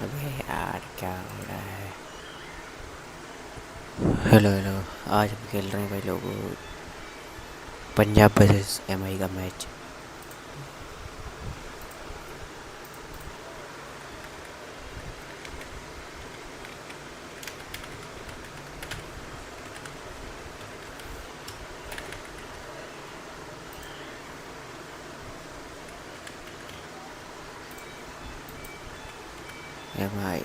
अबे यार क्या हो रहा है। Hello hello. आज हम खेल रहे हैं भाई लोगों, पंजाब वर्सेस एमआई का मैच। एमआई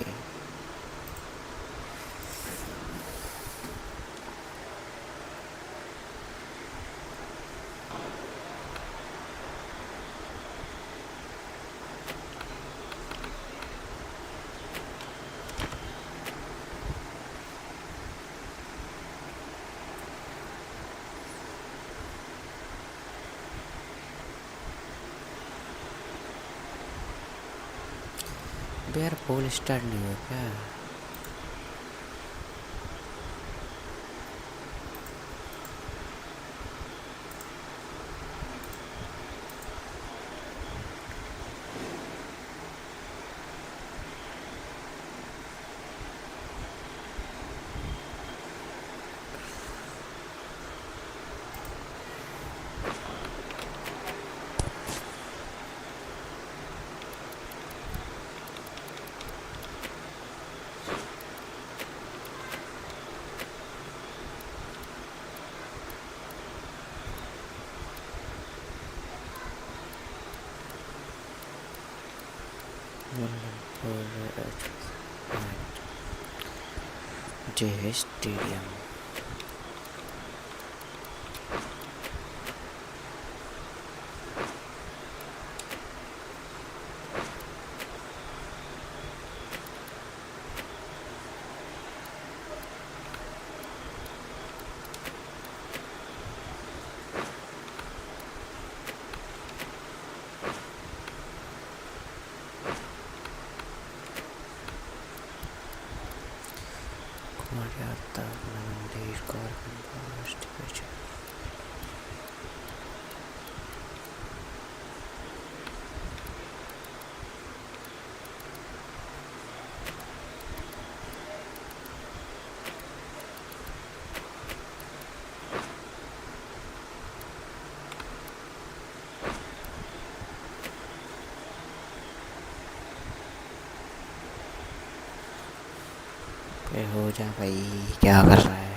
यार बॉल स्टार्ट नहीं हुआ क्या। जय स्टेडियम। हो जा भाई, क्या कर रहा है।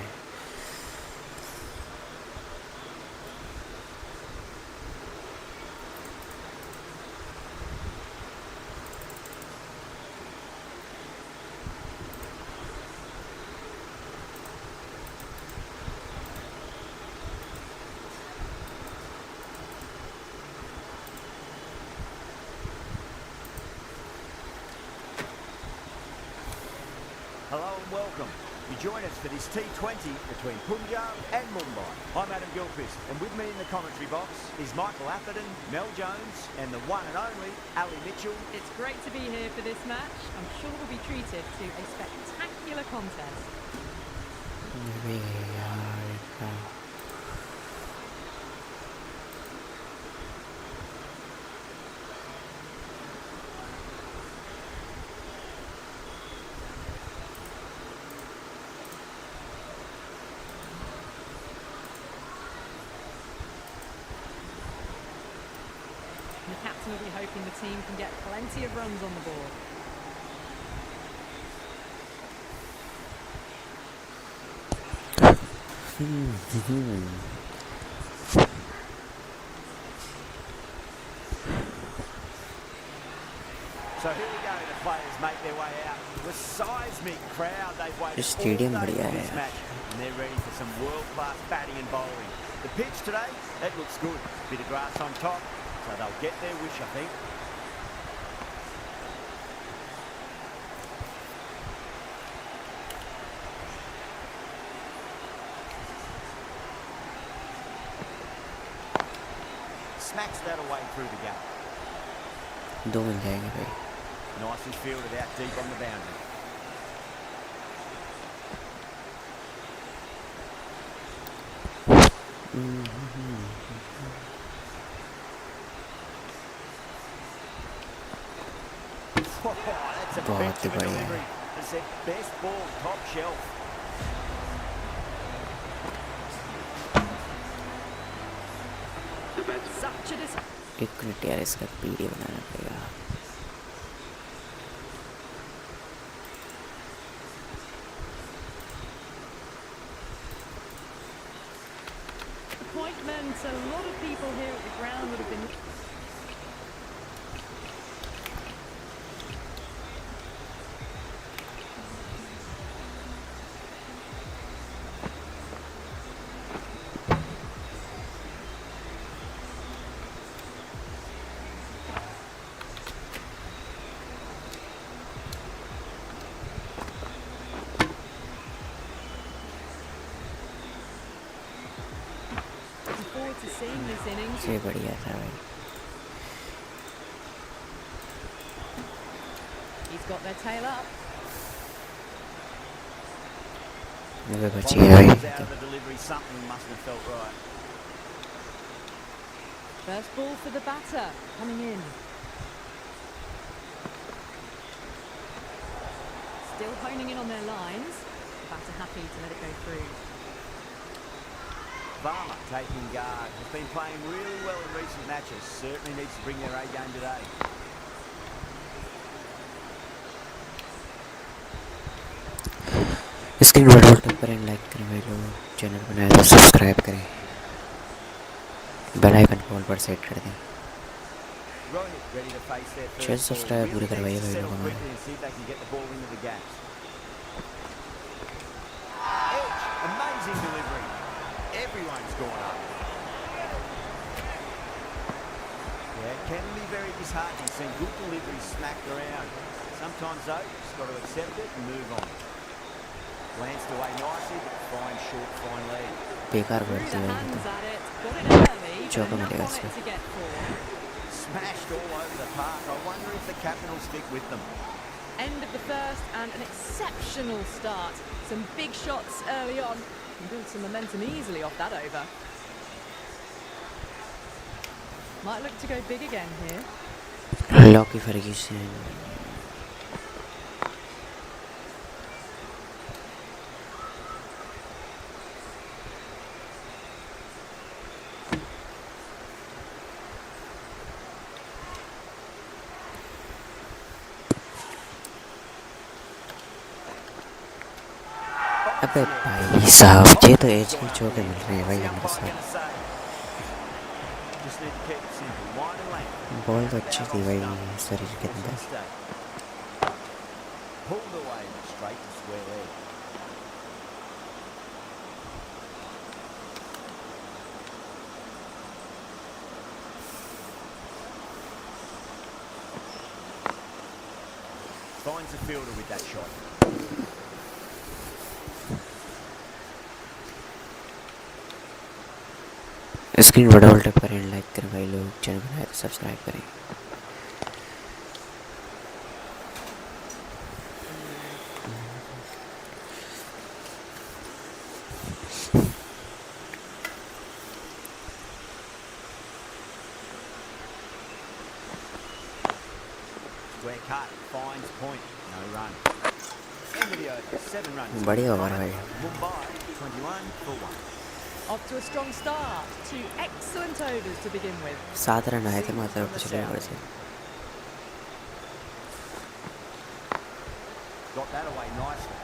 Hello and welcome. You join us for this T20 between Punjab and Mumbai. I'm Adam Gilchrist, and with me in the commentary box is Michael Atherton, Mel Jones, and the one and only Ali Mitchell. It's great to be here for this match. I'm sure we'll be treated to a spectacular contest. The captain will be hoping the team can get plenty of runs on the board. So here we go, the players make their way out. The seismic crowd, they've waited This all stadium day बढ़िया for है this यार। match, and they're ready for some world-class batting and bowling. The pitch today, it looks good. Bit of grass on top, so they'll get their wish, I think. Smacks that away through the gap. दो मिल जाएंगे भाई। Nicely fielded out deep on the boundary. Oh, that's a बहुत bench he of a बढ़िया delivery. है। It's their best ball, top shelf. Such a dis- एक minute यार, इसका video बनाना पड़ेगा। appointment. A lot of people here at the ground would have been. Looking forward to seeing this innings. ये बढ़िया था भाई। He's got their tail up. मुझे बची While है he was भाई। out of the delivery, something must have felt right. First ball for the batter coming in. Still honing in on their lines. The batter happy to let it go through. Varma taking guard. Has been playing really well in recent matches. Certainly needs to bring their A game today. Screen पर button पर like करें भाई लोग, channel बनाए तो subscribe करें, bell icon को all पर सेट कर दें। Rahe ready to face their channel first ball. Subscribe पूरे Really करवाइए needs to भाई settle लोग हमारे। quickly and see if they can get the ball into the gaps. Edge, amazing delivery. Everyone's gone up. Yeah, it can be very disheartening seeing good deliveries smacked around. Sometimes though, you just got to accept it and move on. Glanced away nicely, but fine short, fine leg. बेकार Threw बढ़ती the है hands तो at it, got it early, but चौका enough मिलेगा on इसमें। it to get four. Smashed all over the park. I wonder if the captain will stick with them. End of the first and an exceptional start. Some big shots early on. Can build some momentum easily off that over. Might look to go big again here. Lockie Ferguson. अबे भाई साहब, ये तो as की चौके मिल रहे हैं भाई हमारे What am I साथ। going to say? Just need to keep it simple. Wide and length. Ball तो अच्छी थी भाई शरीर के Force अंदर। mistake. Pulled away straight to square leg. Finds the fielder with that shot. Screen पर double tap करें, लाइक करें भाई लोग, चैनल बनाए तो सब्सक्राइब करें। Square cut, finds point, no run. End of the over, 7 runs. बढ़िया ओवर भाई। Mumbai, 21 for 1. Off to a strong start. Two excellent overs to begin with. 7 run आए थे मात्र पिछले ओवर से। Got that away nicely.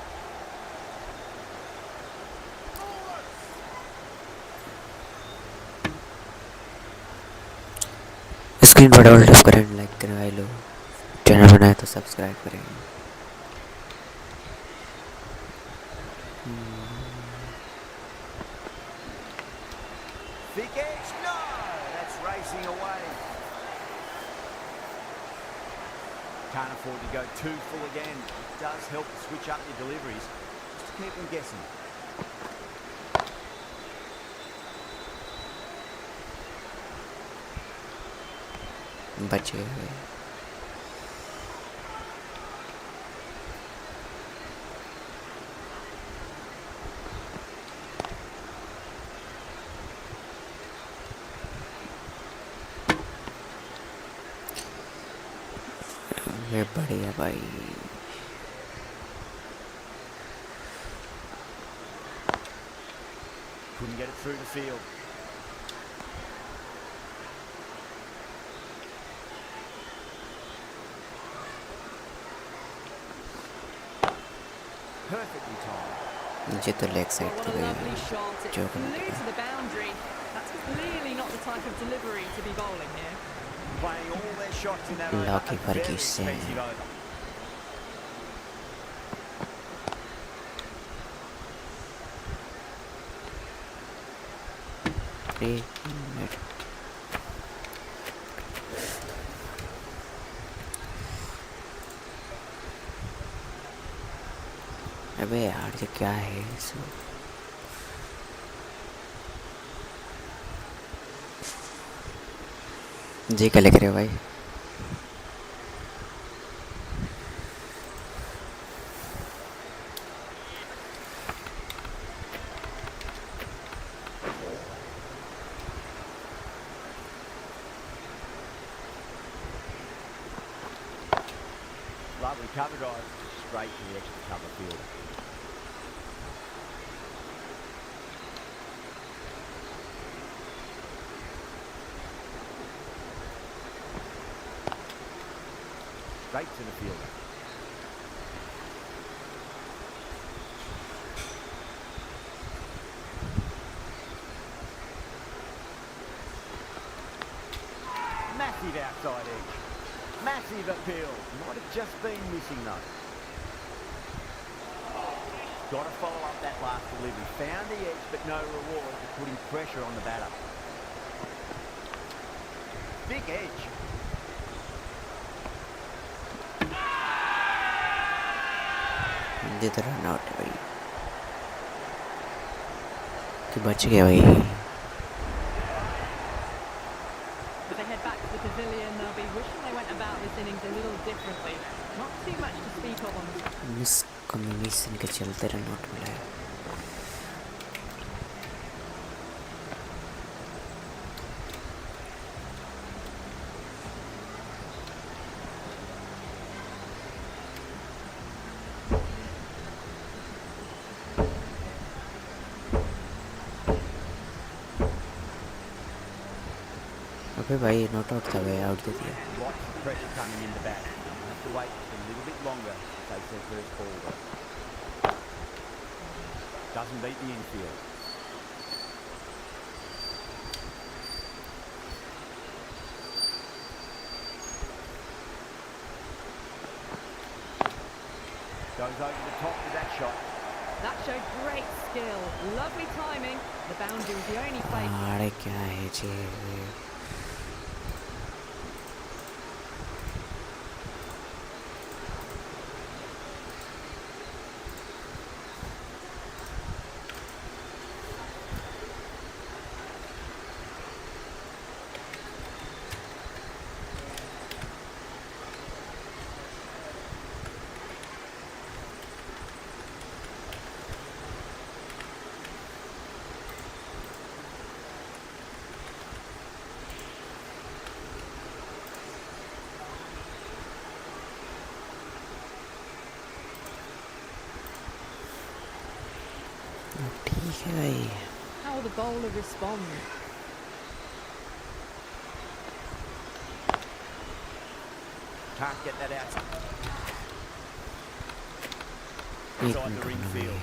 Screen पर double tap करें, like करें भाई लोग, चैनल बनाए तो सब्सक्राइब करें। Big edge, no! That's racing away. Can't afford to go too full again. It does help to switch up your deliveries, just to keep them guessing. बचे हुए ये बढ़िया भाई। Couldn't get it through the field. Perfectly timed. नीचे तो leg Oh, side what तो a गई lovely shot. It जो flew to the boundary. That's clearly not the type of delivery to be bowling here. Playing all their shots in that over. Lucky A for very kiss. expensive over. Minute. अबे यार ये क्या है इसमें? जी क्या लिख रहे हो भाई? Lovely cover drive. Straight to the extra cover field. Straight to the fielder. Massive outside edge. Massive appeal. Might have just been missing though. Got to follow up that last delivery. Found the edge but no reward for putting pressure on the batter. Big edge. ये तो run out है भाई कि बच गया भाई। As they head back to the pavilion, they'll be wishing they went about this innings a little differently. Not too much to speak of on the miss communication के चलते रन आउट मिला है। अबे भाई नॉट आउट था भाई, out दे दिया। Lots of pressure coming in the bat. Have to wait just a little bit longer to take their first ball though. Doesn't beat the infield. Goes over the top with that shot. That showed great skill. Lovely timing. The boundary was the only place. अरे क्या है जी? ठीक है भाई। How will the bowler respond? Can't get that out. एक Inside the minute ring रुकना field. भाई।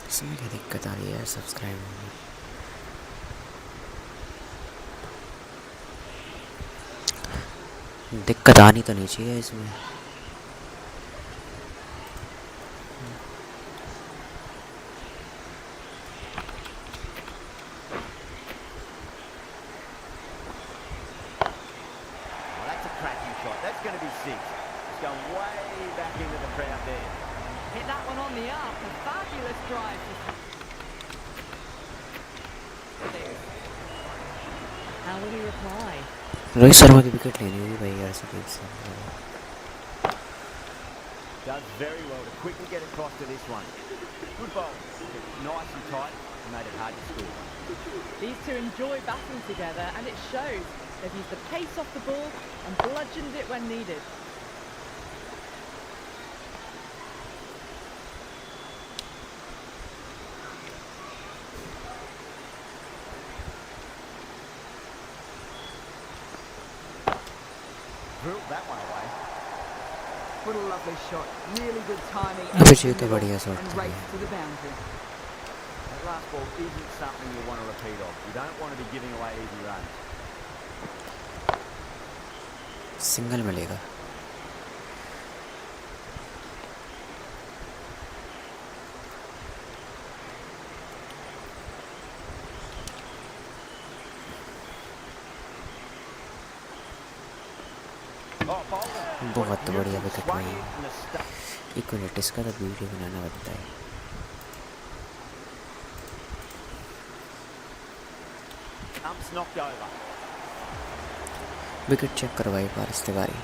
इसमें क्या दिक्कत आ रही है सब्सक्राइब में? दिक्कत आनी तो नहीं चाहिए इसमें। Well, that's a cracking shot. That's going to be six. It's going way back into the crowd there. Hit that one on the up. A fabulous drive. How will he reply? Rohit Sharma की wicket लेनी होगी भाई यार। Does very well to quickly get across to this one. Good bowl. Nice and tight. Made it hard to score. These two enjoy batting together, and it shows. They've used the pace off the ball and bludgeoned it when needed. Drilled that one away. What a lovely shot. Really good timing. अभी चाहिए तो बढ़िया shot And था race to the boundary. That last ball isn't something you want to repeat of. You don't want to be giving away easy runs. Single मिलेगा. Oh, bowler. बहुत बढ़िया Beautiful wicket swung भाई. in and a stuck. एक minute इसका तो video बनाना बनता है. Umps knocked over. Wicket check करवाई Paras Tiwari.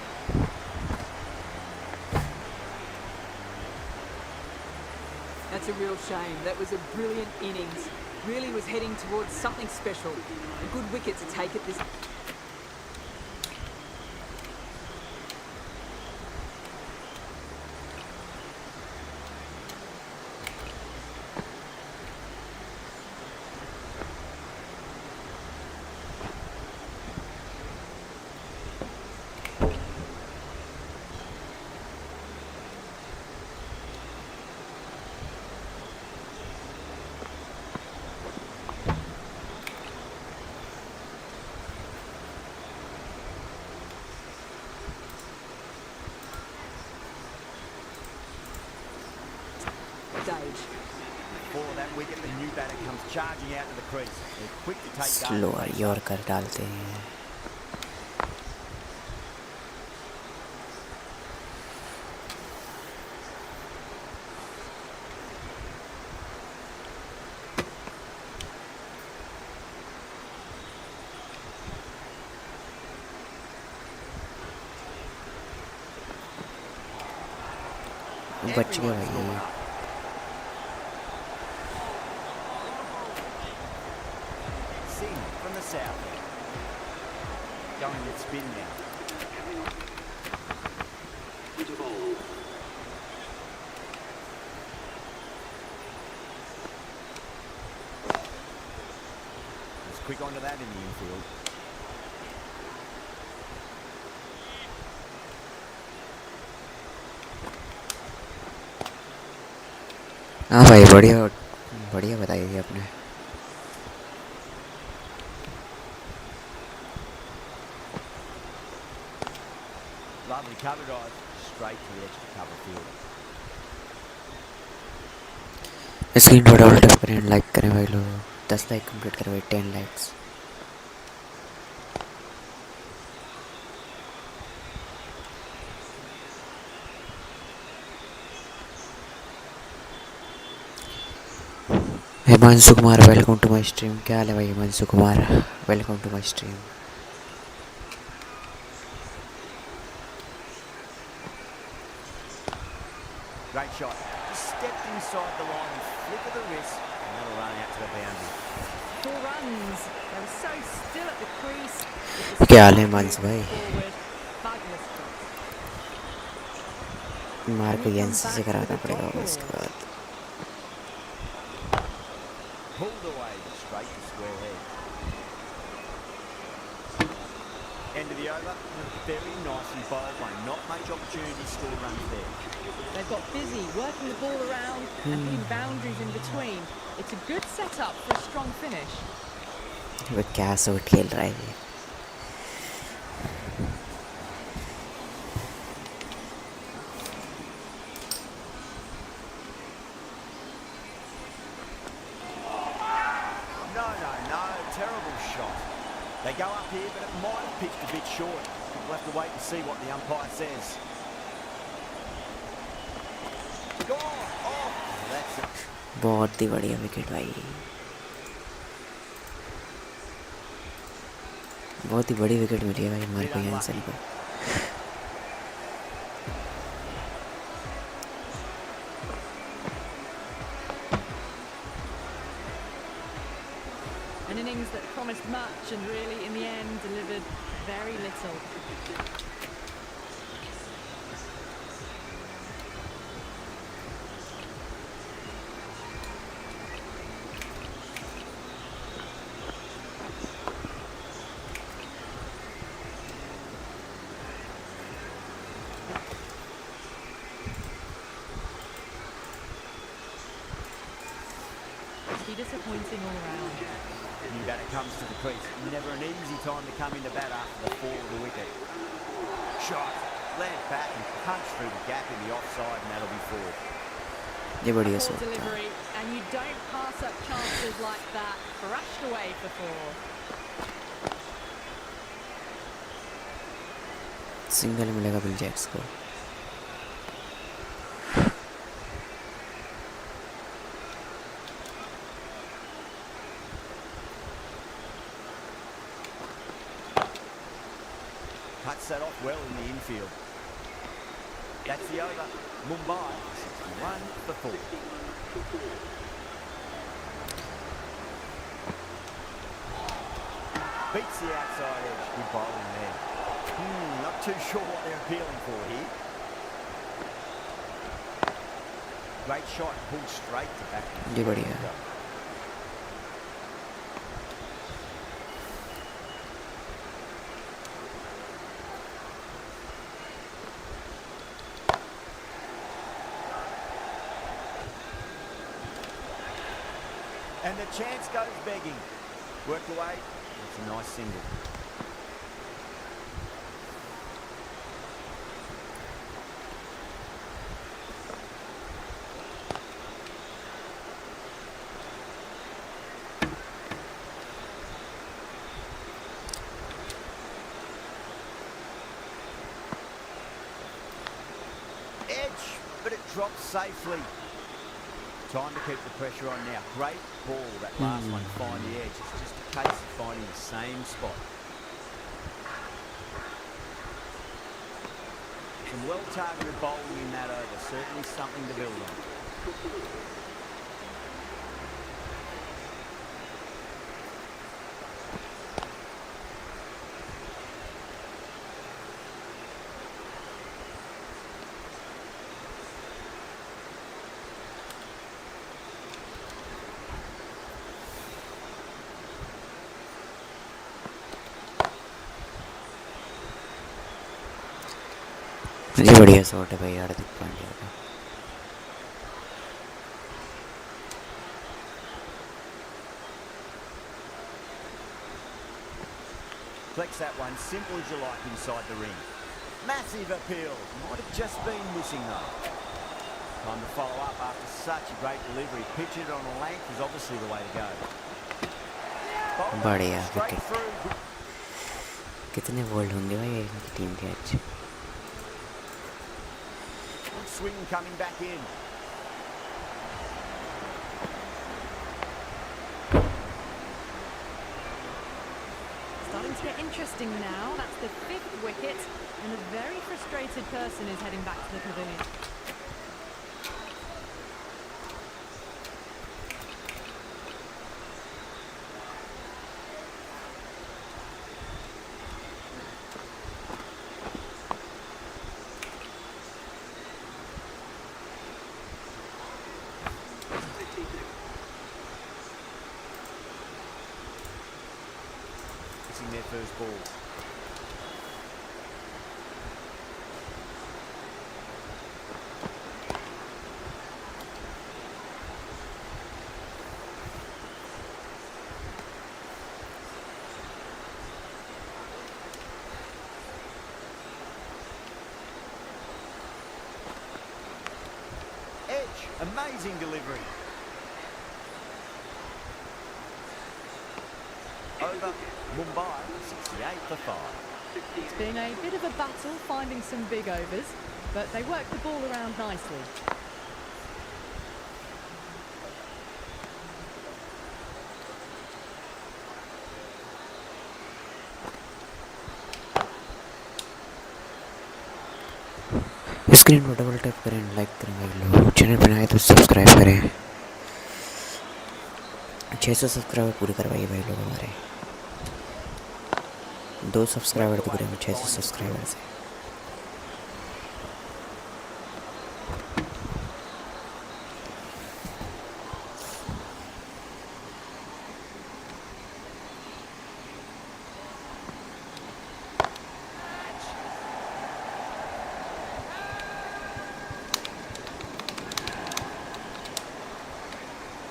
That's a real shame. That was a brilliant innings. Really was heading towards something special. A good wicket to take at this. Stage. Before that wicket, the new batter comes charging out to the crease. They're quick to take slower yorker डालते हैं. बच गया भाई. Sing from the south. Going with spin now. He's quick onto that in the infield. हाँ भाई बढ़िया बढ़िया बताई थी आपने. Lovely cover drive, straight to the extra cover field. Screen पर डबल टैप करें, लाइक करें भाई लोग. 10 लाइक कंप्लीट करें भाई. 10 likes. Himanshu Kumar welcome to my stream. क्या हाल है भाई Himanshu Kumar? Welcome to my stream. Great shot. Just stepped inside the line and flick of the wrist, and that'll run out to the boundary. 4 runs. They were so still at the crease. क्या हाल है हिमांशु भाई? Forward. Fabulous shot. मार को NC से कराना पड़ेगा उसके बाद. Pulled away, but straight to square head. End of the over. Very nicely bowled one. Not much opportunity to score runs there. They've got busy working the ball around and putting boundaries in between. It's a good setup for a strong finish. वो क्या shot खेल रहा है ये? No. Terrible shot. They go up here, but it might have pitched a bit short. We'll have to wait and see what the umpire says. Gone! Oh, that's it. बहुत ही बढ़िया wicket भाई. बहुत ही बड़ी wicket मिली है भाई हमारे को यांसन को. innings that promised much and really, in the end, delivered very little. Disappointing all round. New batter comes to the crease. Never an easy time to come into bat after the fall of the wicket. Shot, land back and punch through the gap in the offside, and that'll be four. ये बढ़िया Poor shot था. delivery, and you don't pass up chances like that. Brushed away for four. Single मिलेगा bill Jacques को. Cuts that off well in the infield. That's the over. Mumbai, 61 for 4. Beats the outside edge. Good bowling there. Not too sure what they're appealing for here. Great shot, pulled straight to back. ये बढ़िया है. And the chance goes begging. Worked away. It's a nice single. Edge, but it drops safely. Time to keep the pressure on now. Great ball, that last one to find the edge. It's just a case of finding the same spot. Some well-targeted bowling in that over. Certainly something to build on. ये बढ़िया shot है भाई हार्दिक पांड्या का. Flex that one, simple as you like inside the ring. Massive appeal. Might have just been missing though. Time to follow up after such a great delivery. Pitch it on a length is obviously the way to go. बढ़िया Straight wicket. through. कितने bold होंगे भाई ये team के आज. Good swing coming back in. Starting to get interesting now. That's the 5th wicket, and a very frustrated person is heading back to the pavilion. Their first ball. Edge, amazing delivery. Over. Mumbai, 68 for 5. It's been a bit of a battle finding some big overs, but they worked the ball around nicely. Screen पर double tap करें, like करें भाई लोग. Channel पर आए तो subscribe करें. 600 subscriber पूरे करवाइए भाई लोग हमारे। 2 सब्सक्राइबर तो पूरे में 600 सब्सक्राइबर से।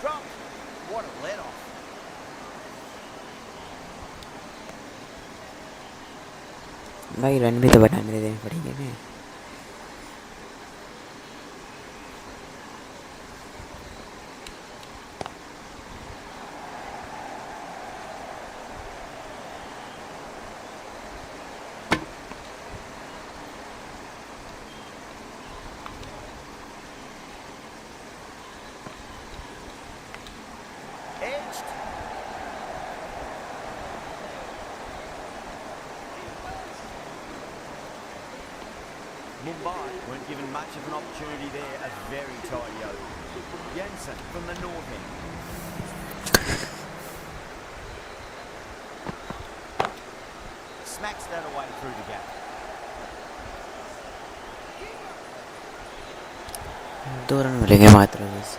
Dropped. What a let off. भाई रन भी तो बनाने देने पड़ेंगे ना। Edged. Mumbai weren't given much of an opportunity there. A very tidy over. Jensen from the north end. Smacks that away through the gap. 2 run मिलेंगे मात्र बस।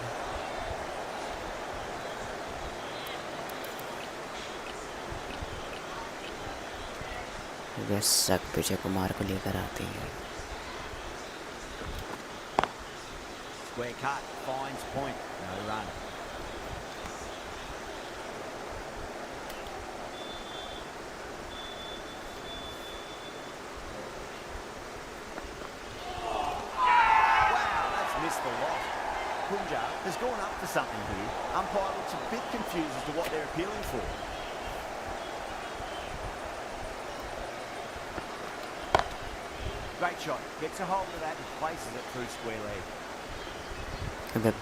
बस सक पीछे कुमार को लेकर आते हैं। Square cut. Finds point. No run. Missed the lot. Punjab has gone up for something here. Umpire looks a bit confused as to what they're appealing for. Great shot. Gets a hold of that and places it through square leg. The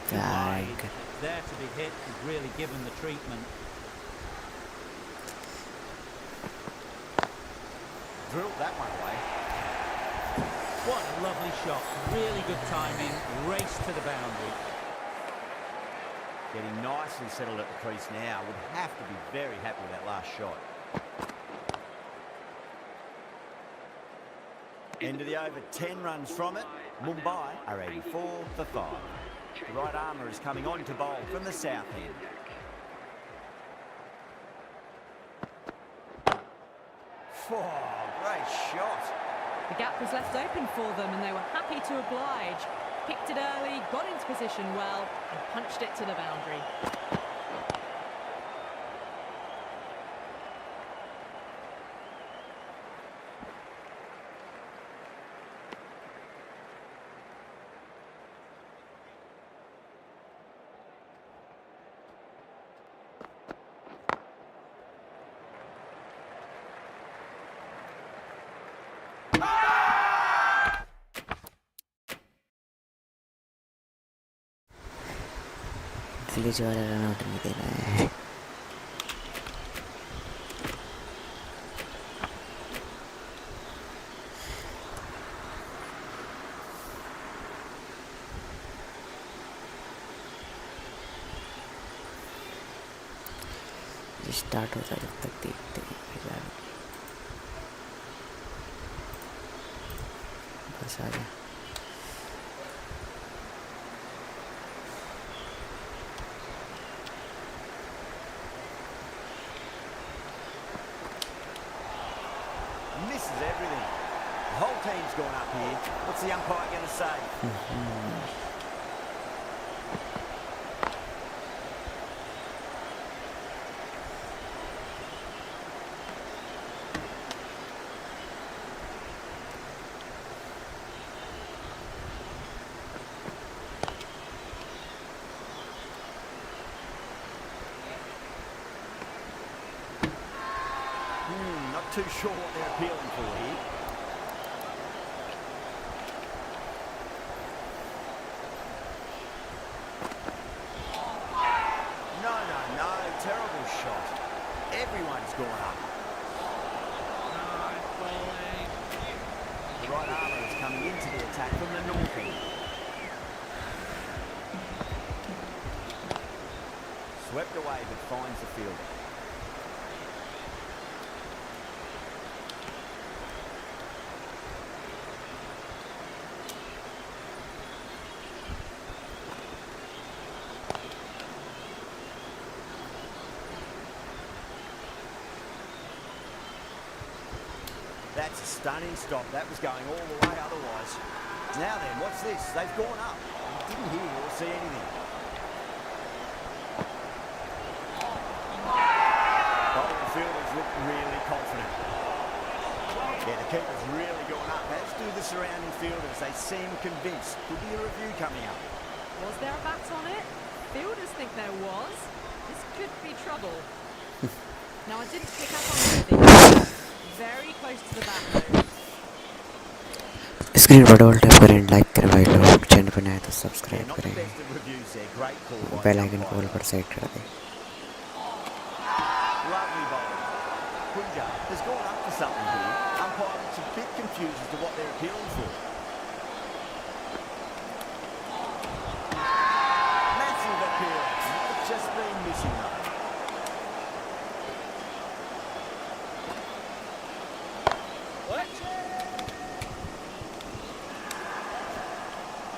flag. There to be hit is really given the treatment. Drilled that one away. What a lovely shot. Really good timing. Race to the boundary. Getting nicely settled at the crease now. Would have to be very happy with that last shot. End of the over, 10 runs from it. Mumbai are 84 for 5. The right armour is coming on to bowl from the south end. Oh, great shot. The gap was left open for them and they were happy to oblige. Picked it early, got into position well and punched it to the boundary. Glitch वाला run out नहीं देना है। Start होता है जब तक देखते हैं। बस आ गया। Misses everything. The whole team's gone up here. What's the umpire going to say? Not too sure what they're appealing for here. No, terrible shot. Everyone's gone up. The right armour is coming into the attack from the north end. Swept away but finds the fielder. That's a stunning stop. That was going all the way otherwise. Now then, what's this? They've gone up. Didn't hear or see anything. Bowling fielders look really confident. Yeah, the keeper's really gone up. As do the surrounding fielders. They seem convinced. Could be a review coming up. Was there a bat on it? Fielders think there was. This could be trouble. Now, I didn't pick up on anything. Very close to the bat though. Screen पर double tap करें, like करें भाई लोग, channel पर नए हैं तो Yeah, subscribe not the करें, best of reviews there. Great call by bell the icon को ऑल umpire. पर सेट कर दें. Lovely bowling. Punjab has gone up for something here. Umpire looks a bit confused as to what they're appealing for. Massive appeal. Might have just been missing though.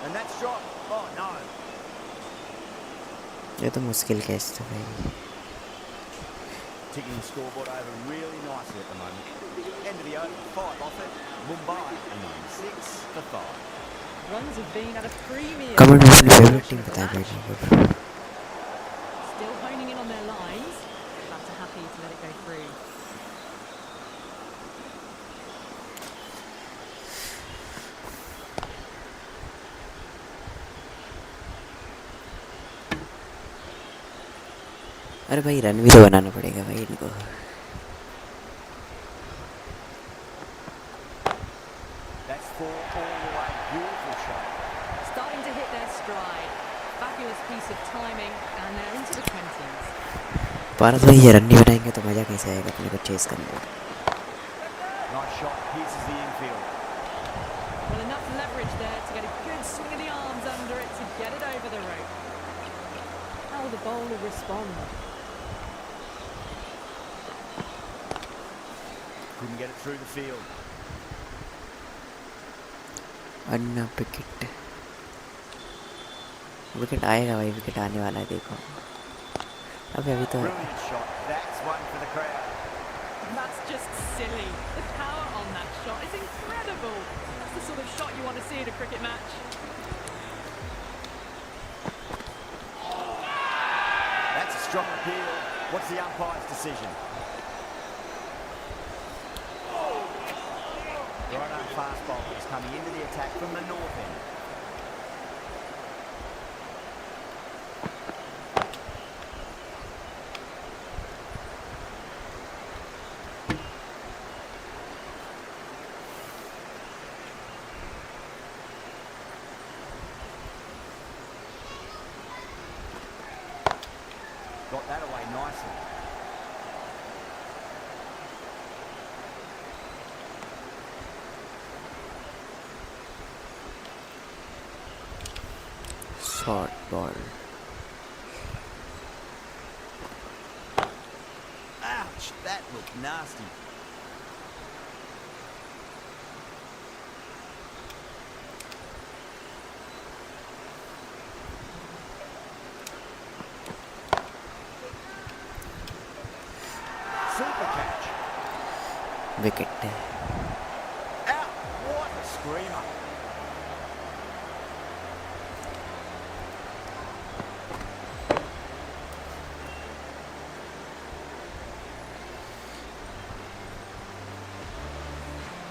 And that's dropped. Oh no. ये तो मुश्किल catch था भाई. Ticking the scoreboard over really nicely at the moment. End of the over, 5 off it. Mumbai and 6 for 5. Runs have been at a premium. Comment में अपनी favourite team बताएं भाई लोग. Still honing in on their lines. But happy to let it go through. अरे भाई run भी तो बनाना पड़ेगा भाई इनको. That's 4 all the way. Beautiful shot. Starting to hit their stride. Fabulous piece of timing, and they're into the 20s. Bharat भाई ये run नहीं बनाएंगे तो मजा कैसे आएगा अपने को चेस करने में. Nice shot. Pierces the infield. Well, enough leverage there to get a good swing of the arms under it to get it over the rope. How will the bowler respond? Couldn't get it through the field. Anna wicket, wicket आएगा भाई, wicket आने वाला है देखो. अभी तो Brilliant shot. That's one for the crowd. That's just silly. The power on that shot is incredible. That's the sort of shot you want to see at a cricket match. That's a strong appeal. What's the umpire's decision? Right-arm fast bowler is coming into the attack from the north end. Got that away nicely. Short ball. Ouch, that looked nasty. Super catch. Wicket है. Out. What a screamer.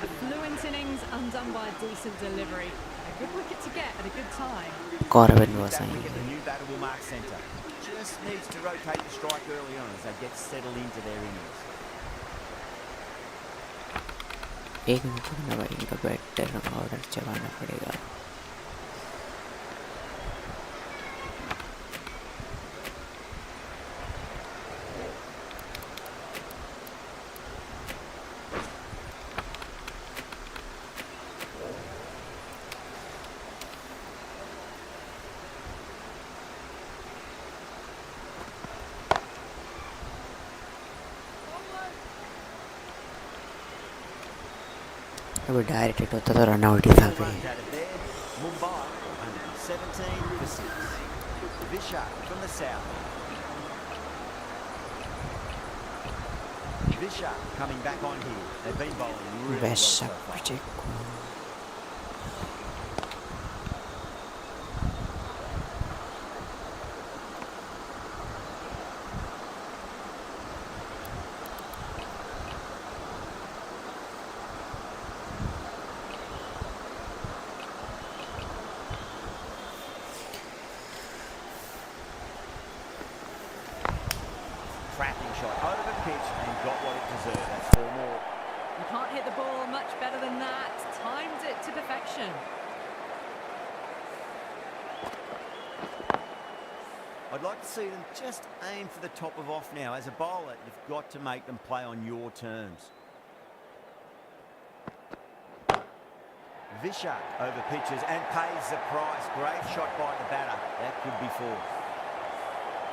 A fluent innings undone by a decent delivery. A good wicket to get at a good time. Corbin was That wicket, आएंगे. the new batter will mark centre. Just needs to rotate the strike early on as they get settled into their innings. एक minute रुकना भाई, इनका batter order चलाना पड़ेगा. अभी direct hit होता तो रन आउट ही था Four फिर. runs out of there. Mumbai 117 for 6. Vishak from the south. Vishak coming back on here. They've been bowling really well so Vaishakh far. विजय को Cracking shot over the pitch and got what it deserved. That's 4 more. You can't hit the ball much better than that. Timed it to perfection. I'd like to see them just aim for the top of off now. As a bowler, you've got to make them play on your terms. Vishak over pitches and pays the price. Great shot by the batter. That could be 4.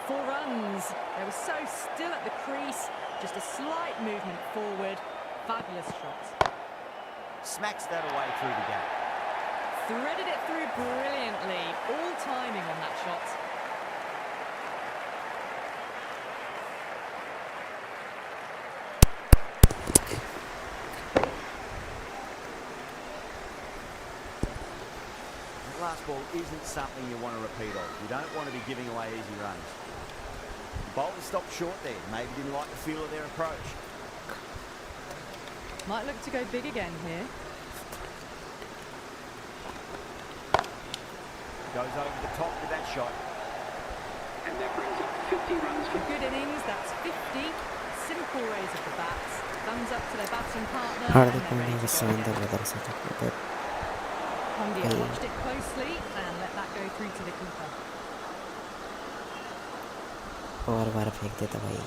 4 runs. They were so still at the crease. Just a slight movement forward. Fabulous shot. Smacks that away through the gap. Threaded it through brilliantly. All timing on that shot. That last ball isn't something you want to repeat of. You don't want to be giving away easy runs. The bowler stopped short there. Maybe didn't like the feel of their approach. Might look to go big again here. Goes over the top with that shot. And that brings up 50 runs A for good innings, that's 50. Simple raise of the bats. Thumbs up to their batting partner. Hardik and they're Pandya ready के to go शानदार again. प्रदर्शन था. Pandya Hey. watched it closely and let that go through to the keeper. और बार फेंक देता भाई.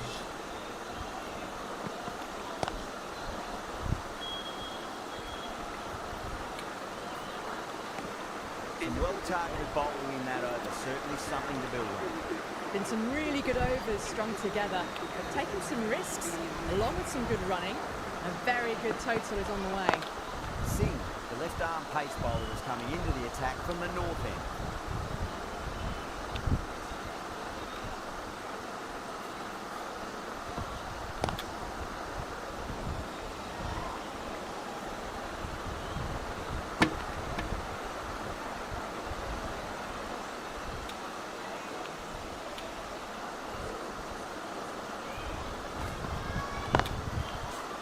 Some well-targeted bowling in that over. Certainly something to build on. Been some really good overs strung together. They've taken some risks, along with some good running. A very good total is on the way. Singh, the left-arm pace bowler, is coming into the attack from the north end.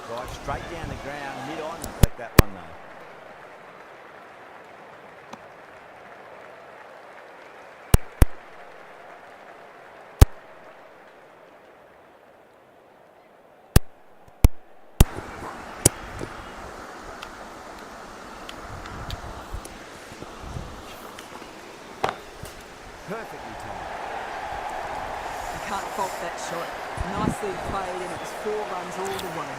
Drive straight down the ground, mid-on, and collect that one though. Perfectly timed. You can't fault that shot. Nicely played, and it was 4 runs all the way.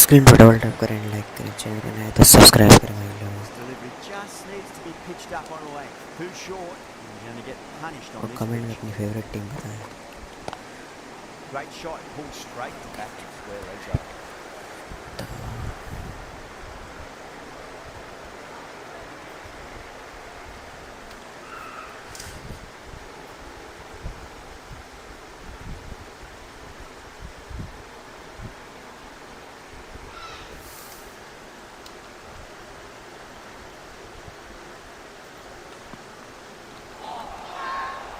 Screen पर double tap करें, like करें, channel पर नए हैं तो subscribe करें भाई लोग. This delivery just needs to be pitched up on a length. Too short, and you're going to get punished on और this कमेंट में pitch. अपनी फेवरेट टीम बताएं. Great shot, pulled straight to back to square leg up.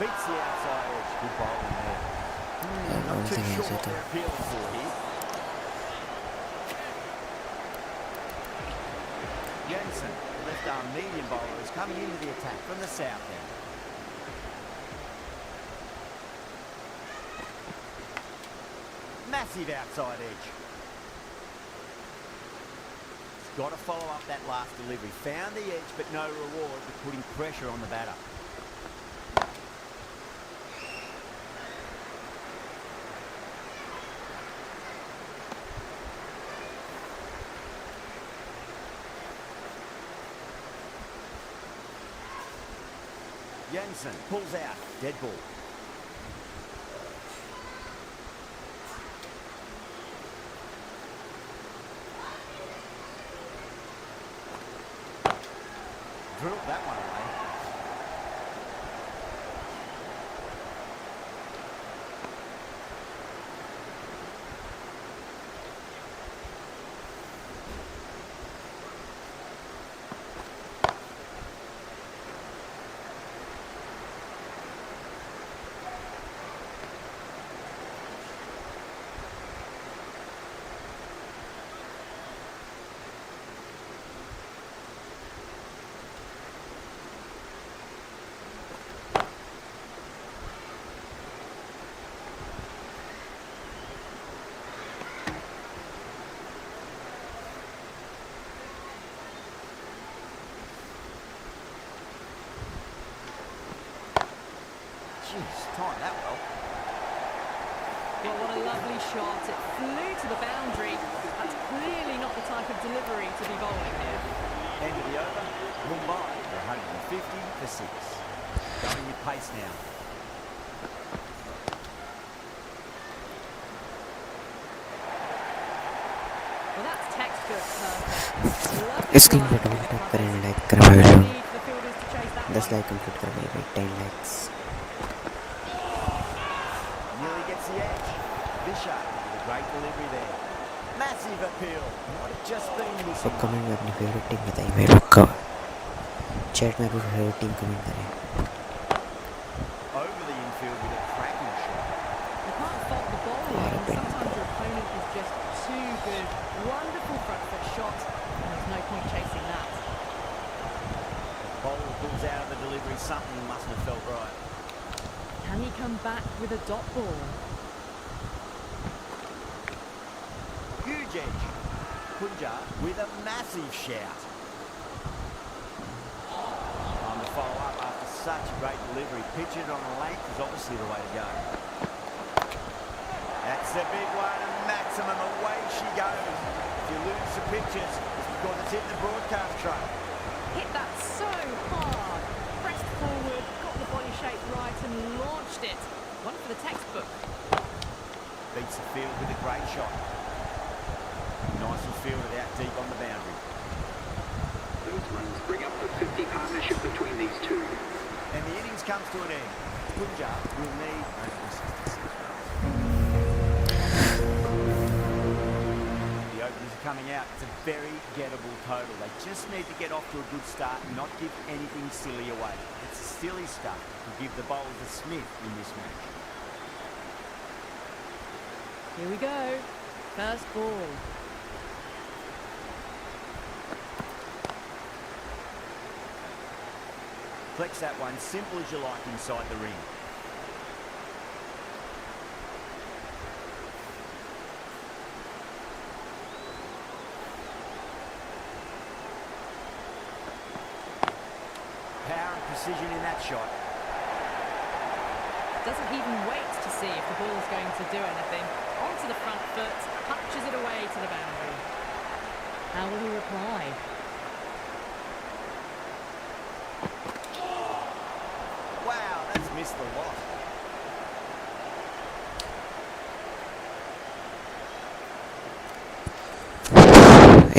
Beats the outside edge. Good bowling there. Not too everything sure else what is they're appealing for here. Jensen, the left-arm medium bowler, is coming into the attack from the south end. Massive outside edge. He's got to follow up that last delivery. Found the edge, but no reward for putting pressure on the batter. Jensen pulls out, dead ball. drilled that one away. Jeez, timed that well. Well, what a lovely shot. It flew to the boundary. That's clearly not the type of delivery to be bowling here. End of the over. Mumbai are 150 for 6. Going with pace now. Well, that's textbook perfect. Screen पे double tap करें, like करें भाई लोग, 10 like complete कर भाई, 10 likes. Nearly gets the edge. Bishop with a great delivery there. Massive appeal. Might have just been तो missing. Comment में अपनी फेवरेट टीम बताइए भाई लोग का, चैट में अपनी फेवरेट टीम कमेंट करें। Over the infield with a cracking shot. You can't fault the bowling. Sometimes your opponent is just too good. Wonderful front foot shot, and there's no point chasing that. Bowler pulls out of the delivery. Something mustn't have felt right. Can he come back with a dot ball? Huge edge. Punjab with a massive shout. Time to follow up after such a great delivery. Pitch it on a length is obviously the way to go. That's a big one, a maximum. Away she goes. If you lose the pictures, it's because it's hit the broadcast truck. Hit that so hard. Pressed forward, got the body shape right and launched it. One for the textbook. Beats the field with a great shot. Nicely fielded out deep on the boundary. Those runs bring up the 50 partnership between these two. And the innings comes to an end. Punjab will need... The openers are coming out. It's a very gettable total. They just need to get off to a good start and not give anything silly away. It's silly stuff to give the bowlers a sniff in this match. Here we go. First ball. Flex that one, simple as you like inside the ring. Power and precision in that shot. Doesn't even wait to see if the ball is going to do anything. Onto the front foot, punches it away to the boundary. How will he reply? Wow, that's missed the lot.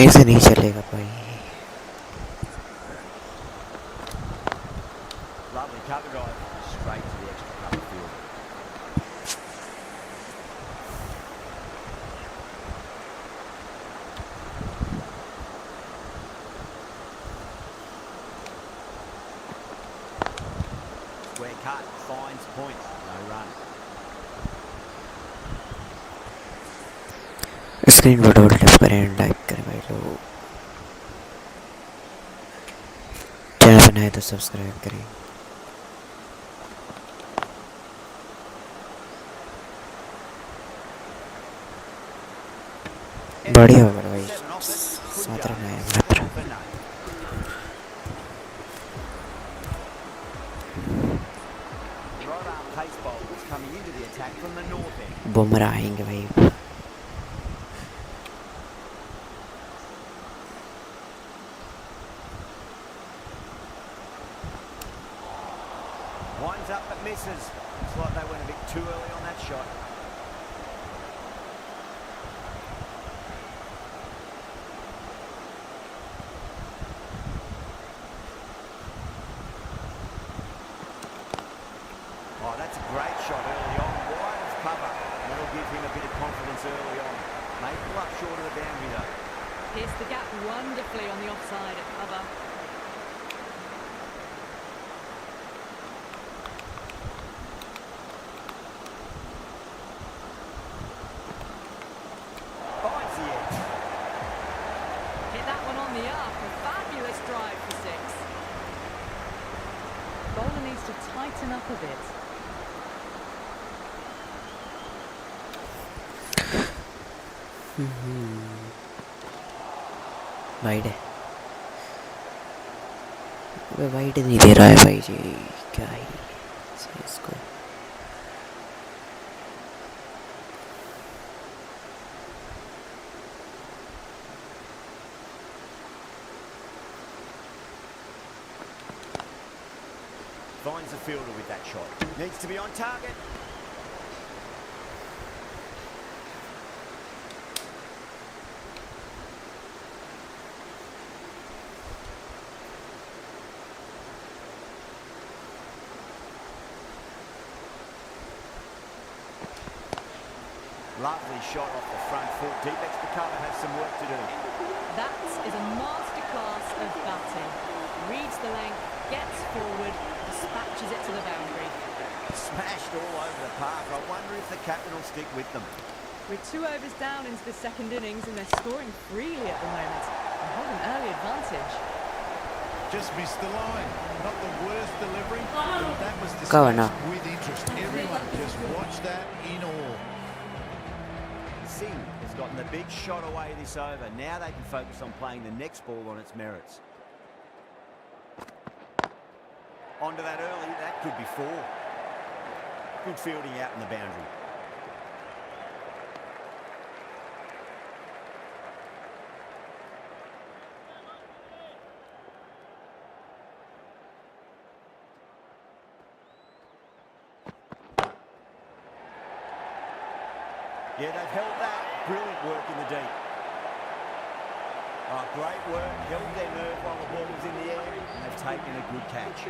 ऐसे नहीं चलेगा भाई। Lovely cover drive, straight to the extra cover field. Square cut, finds point, no run. Screen पर double tap करें, like करें भाई लोग, channel पर नए तो सब्सक्राइब करें। बढ़िया होगा भाई, 7 रन आए मात्र। Right arm pace bowlers coming into the attack from the north end. Bumrah आएंगे भाई। Winds up but misses. Looks like they went a bit too early on that shot. Oh, that's a great shot early on, wide of cover. That'll give him a bit of confidence early on. May pull up short of the boundary though. Pierced the gap wonderfully on the offside at cover. Finds the edge. Hit that one on the up. A fabulous drive for six. Bowler needs to tighten up a bit. Wide है। अबे wide नहीं दे रहा है भाई जी, क्या ही से इसको। Finds the fielder with that shot. Needs to be on target. Lovely shot off the front foot. Deep extra cover has some work to do. That is a masterclass of batting. Reads the length, gets forward, dispatches it to the boundary. Smashed all over the park. I wonder if the captain will stick with them. We're 2 overs down into the second innings and they're scoring freely at the moment and hold an early advantage. Just missed the line. Not the worst delivery, but that was Go on now. discussed with interest. Everyone just watched that in awe. Singh has gotten the big shot away this over. Now they can focus on playing the next ball on its merits. Onto that early, that could be 4. Good fielding out in the boundary. Yeah, they've held that. Brilliant work in the deep. Oh, great work. Held their nerve while the ball was in the air, and they've taken a good catch.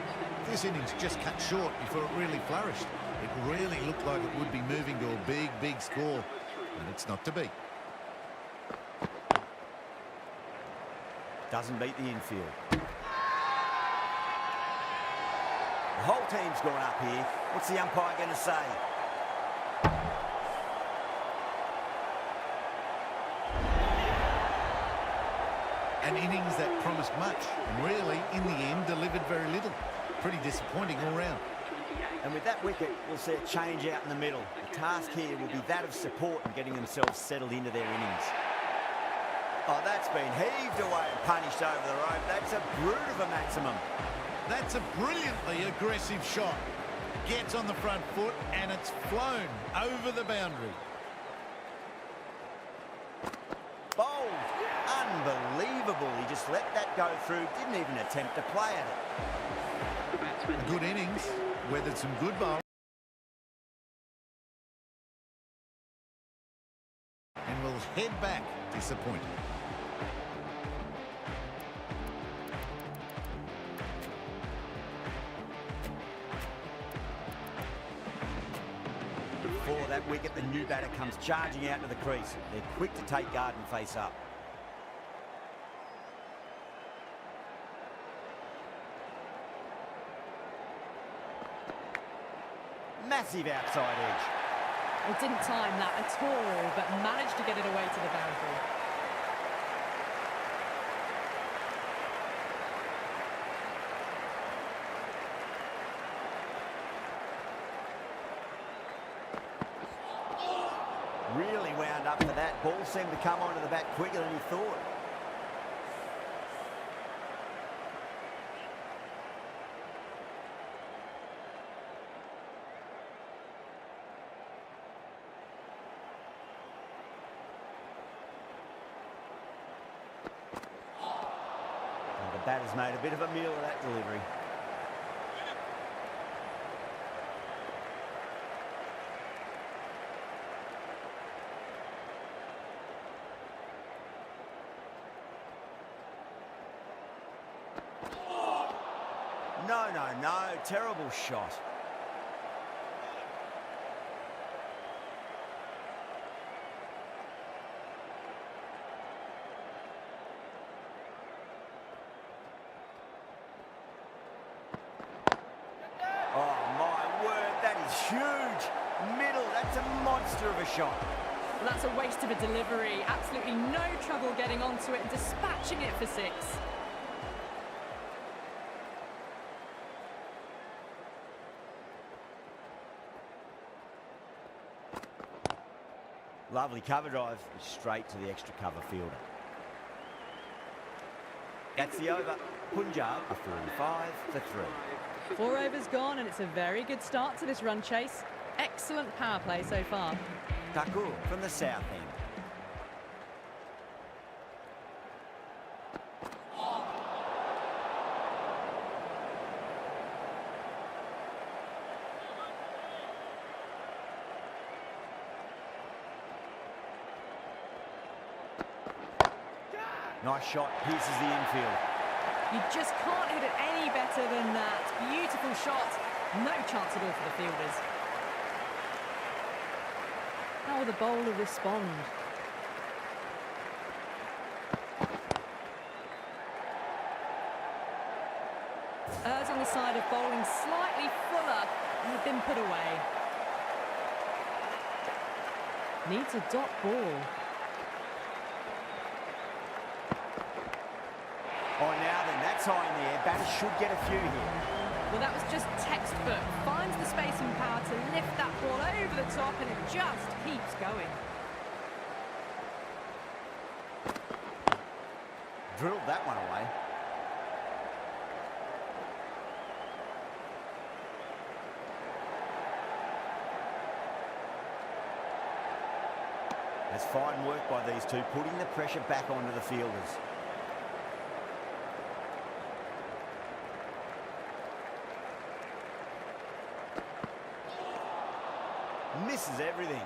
This innings just cut short before it really flourished. It really looked like it would be moving to a big, big score, and it's not to be. Doesn't beat the infield. The whole team's gone up here. What's the umpire going to say? An innings that promised much, and really, in the end, delivered very little. Pretty disappointing all round. And with that wicket, we'll see a change out in the middle. The task here will be that of support and getting themselves settled into their innings. Oh, that's been heaved away and punished over the rope. That's a brute of a maximum. That's a brilliantly aggressive shot. Gets on the front foot, and it's flown over the boundary. Bowled. Unbelievable. He just let that go through. Didn't even attempt to play at it. A good innings, weathered some good bowls. And will head back disappointed. Before that wicket, the new batter comes charging out to the crease. They're quick to take guard and face up. Massive outside edge. Well, didn't time that at all, but managed to get it away to the boundary. Really wound up for that. Ball seemed to come onto the bat quicker than he thought. Well, the batter's made a bit of a meal of that delivery. No, no, no. Terrible shot. Huge. Middle. That's a monster of a shot. Well, that's a waste of a delivery. Absolutely no trouble getting onto it and dispatching it for 6. Lovely cover drive, straight to the extra cover fielder. That's the over. Punjab are 45 for 3. 4 overs gone, and it's a very good start to this run chase. Excellent power play so far. Taku from the south end. Nice shot, pierces the infield. You just can't hit it any better than that. Beautiful shot. No chance at all for the fielders. How will the bowler respond? Errs on the side of bowling slightly fuller and have been put away. Needs a dot ball. Oh, now then, that's high in the air. Batters should get a few here. Well, that was just textbook. Finds the space and power to lift that ball over the top, and it just keeps going. Drilled that one away. That's fine work by these two, putting the pressure back onto the fielders. Misses everything.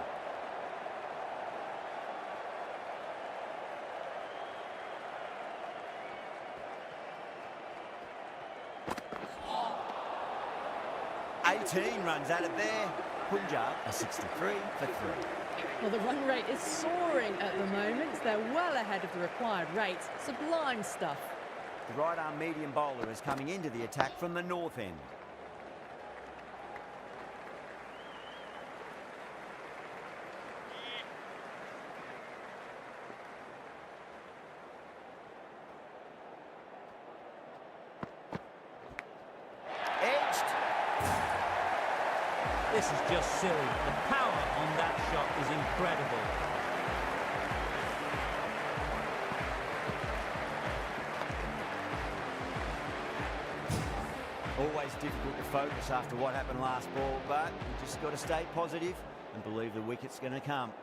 Runs at it there. Punjab are 63 for 3. Well, the run rate is soaring at the moment. They're well ahead of the required rate. Sublime stuff. The right-arm medium bowler is coming into the attack from the north end. This is just silly. The power on that shot is incredible. Always difficult to focus after what happened last ball, but you just got to stay positive and believe the wicket's going to come.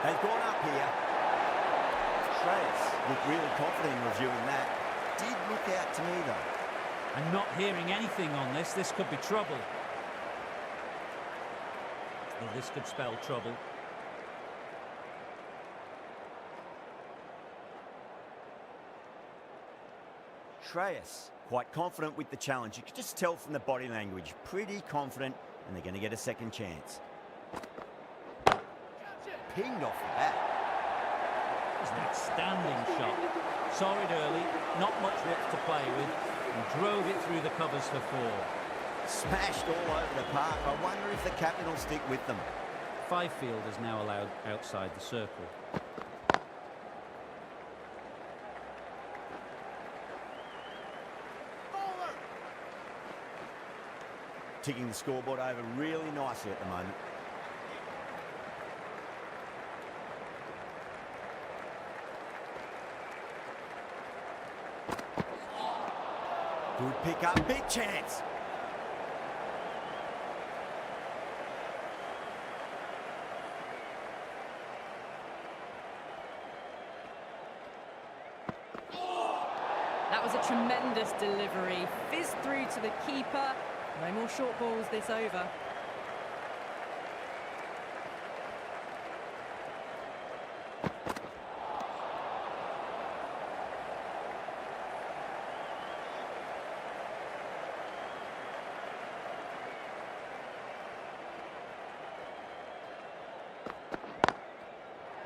They've gone up here. Shreyas looked really confident in reviewing that. Did look out to me though. I'm not hearing anything on this. This could be trouble. Well, this could spell trouble. Shreyas, quite confident with the challenge. You could just tell from the body language. Pretty confident, and they're going to get a second chance. Pinged off the bat. It's an outstanding shot. Saw it early, not much width to play with, and drove it through the covers for 4. Smashed all over the park. I wonder if the captain will stick with them. 5 fielders now allowed outside the circle. Ticking the scoreboard over really nicely at the moment. Good pick up, big chance. That That was a tremendous delivery. Fizzed through to the keeper. No more short balls this over.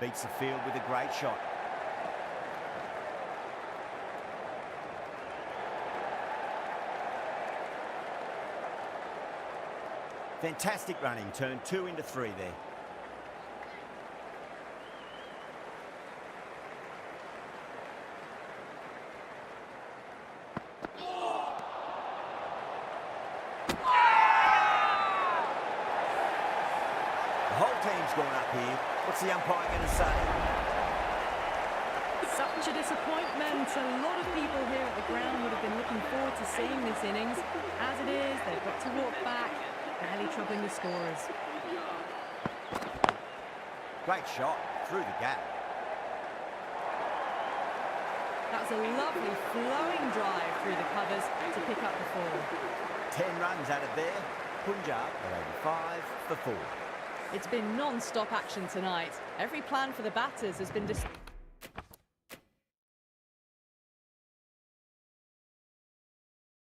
Beats the field with a great shot. Fantastic running, turned 2 into 3 there. The whole team's gone up here. What's the umpire going to say? Such a disappointment. A lot of people here at the ground would have been looking forward to seeing this innings. As it is, they've got to walk back, barely troubling the scorers. Great shot, through the gap. That was a lovely flowing drive through the covers to pick up the 4. 10 runs out of there. Punjab at 85 for 4. It's been non-stop action tonight. Every plan for the batters has been